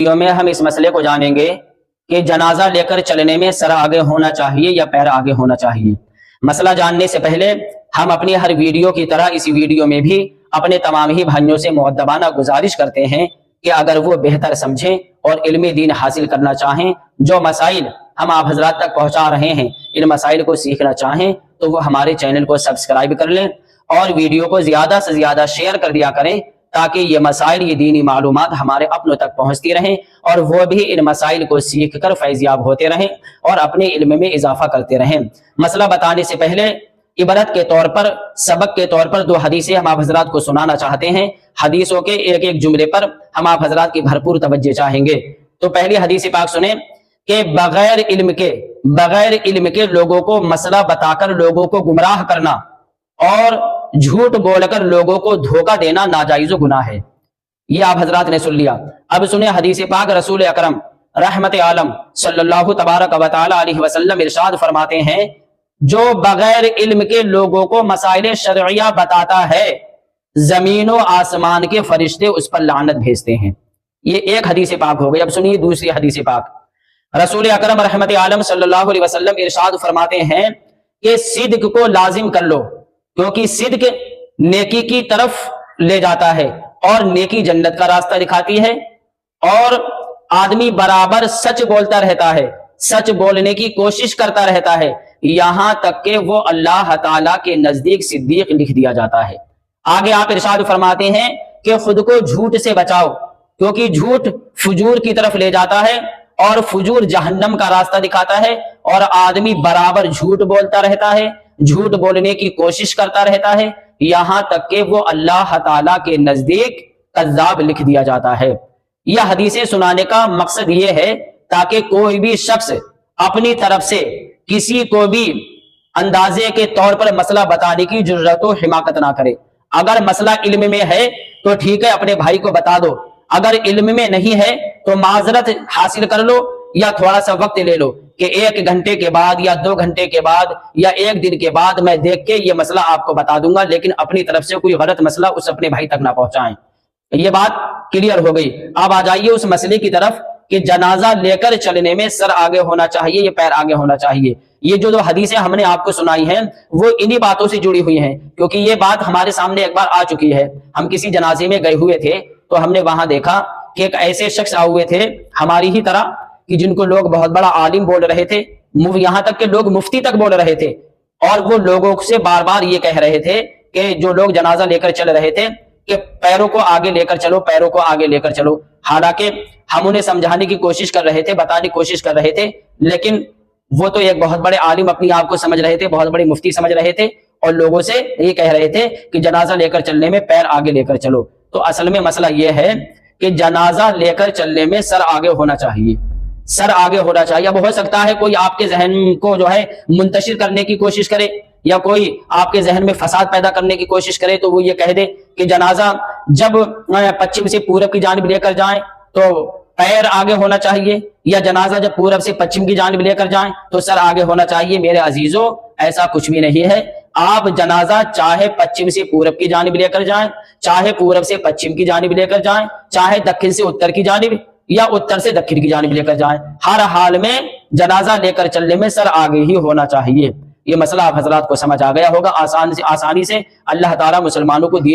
Video में हम इस मसले को जानेंगे कि जनाजा लेकर चलने में सर आगे होना चाहिए या पैर आगे होना चाहिए। मसला जानने से पहले हम अपनी हर वीडियो की तरह इस वीडियो में भी अपने तमाम ही भाइयों से मुअद्दबाना गुजारिश करते हैं कि अगर वो बेहतर समझें और इल्म दीन हासिल करना चाहें, जो मसाइल हम आप हजरात तक पहुंचा रहे हैं, इन मसाइल को सीखना चाहें तो वो हमारे चैनल को सब्सक्राइब कर लें और वीडियो को ज्यादा से ज्यादा शेयर कर दिया करें, ताकि ये मसाइल, ये दीनी मालूमात हमारे अपनों तक पहुंचती रहें और वो भी इन मसाइल को सीख कर फैज़याब होते रहें और अपने इल्म में इजाफा करते रहें। मसला बताने से पहले इबरत के तौर पर, सबक के तौर पर दो हदीसें हम आप हजरात को सुनाना चाहते हैं। हदीसों के एक एक जुमले पर हम आप हजरात की भरपूर तवज्जो चाहेंगे। तो पहली हदीस पाक सुने कि बगैर इल्म के लोगों को मसला बताकर लोगों को गुमराह करना और झूठ बोलकर लोगों को धोखा देना नाजायज़ गुनाह है। ये आप हजरात ने सुन लिया। अब सुने हदीस पाक। रसूल अकरम रहमत आलम सल्लल्लाहु तबारक व तआला अलैहि वसल्लम इरशाद फरमाते हैं, जो बगैर इल्म के लोगों को मसाइल शरइया बताता है, जमीन और आसमान के फरिश्ते उस पर लानत भेजते हैं। ये एक हदीस पाक हो गई। अब सुनिए दूसरी हदीस पाक। रसूल अकरम रहमत आलम सल्लल्लाहु अलैहि वसल्लम इरशाद फरमाते हैं कि सिद्क को लाजिम कर लो, क्योंकि सिद्क नेकी की तरफ ले जाता है और नेकी जन्नत का रास्ता दिखाती है। और आदमी बराबर सच बोलता रहता है, सच बोलने की कोशिश करता रहता है, यहां तक कि वो अल्लाह ताला के नजदीक सिद्दीक लिख दिया जाता है। आगे आप इरशाद फरमाते हैं कि खुद को झूठ से बचाओ, क्योंकि झूठ फुजूर की तरफ ले जाता है और फुजूर जहन्नम का रास्ता दिखाता है। और आदमी बराबर झूठ बोलता रहता है, झूठ बोलने की कोशिश करता रहता है, यहां तक कि वो अल्लाह ताला के नजदीक कज़्ज़ाब लिख दिया जाता है। यह हदीसें सुनाने का मकसद ये है ताकि कोई भी शख्स अपनी तरफ से किसी को भी अंदाजे के तौर पर मसला बताने की जरूरत हो हिमाकत ना करे। अगर मसला इल्म में है तो ठीक है, अपने भाई को बता दो। अगर इल्म में नहीं है तो माजरत हासिल कर लो या थोड़ा सा वक्त ले लो कि 1 घंटे के बाद या 2 घंटे के बाद या 1 दिन के बाद मैं देख के ये मसला आपको बता दूंगा, लेकिन अपनी तरफ से कोई गलत मसला उस अपने भाई तक ना पहुंचाएं। ये बात क्लियर हो गई। अब आ जाइए उस मसले की तरफ कि जनाजा लेकर चलने में सर आगे होना चाहिए या पैर आगे होना चाहिए। ये जो हदीसें हमने आपको सुनाई हैं वो इन्हीं बातों से जुड़ी हुई हैं, क्योंकि ये बात हमारे सामने एक बार आ चुकी है। हम किसी जनाजे में गए हुए थे तो हमने वहां देखा कि एक ऐसे शख्स आए हुए थे हमारी ही तरह, कि जिनको लोग बहुत बड़ा आलिम बोल रहे थे, यहां तक के लोग मुफ्ती तक बोल रहे थे। और वो लोगों से बार बार ये कह रहे थे कि जो लोग जनाजा लेकर चल रहे थे कि पैरों को आगे लेकर चलो, पैरों को आगे लेकर चलो। हालांकि हम उन्हें समझाने की कोशिश कर रहे थे, बताने की कोशिश कर रहे थे, लेकिन वो तो एक बहुत बड़े आलिम अपनी आप को समझ रहे थे, बहुत बड़ी मुफ्ती समझ रहे थे और लोगों से ये कह रहे थे कि जनाजा लेकर चलने में पैर आगे लेकर चलो। तो असल में मसला ये है कि जनाजा लेकर चलने में सर आगे होना चाहिए, सर आगे होना चाहिए। अब हो सकता है कोई आपके जहन को जो है मुंतशिर करने की कोशिश करे या कोई आपके जहन में फसाद पैदा करने की कोशिश करे, तो वो ये कह दे कि जनाजा जब पश्चिम से पूरब की जानिब लेकर जाएं तो पैर आगे होना चाहिए, या जनाजा जब पूरब से पश्चिम की जानिब लेकर जाएं तो सर आगे होना चाहिए। मेरे अजीजों, ऐसा कुछ भी नहीं है। आप जनाजा चाहे पश्चिम से पूरब की जानिब लेकर जाएं, चाहे पूरब से पश्चिम की जानिब लेकर जाएं, चाहे दक्षिण से उत्तर की जानिब या उत्तर से दक्षिण की जानिब लेकर जाएं, हर हाल में जनाजा लेकर चलने में सर आगे ही होना चाहिए। ये मसला आप हजरात को समझ आ गया होगा आसानी से। अल्लाह ताला मुसलमानों को दीन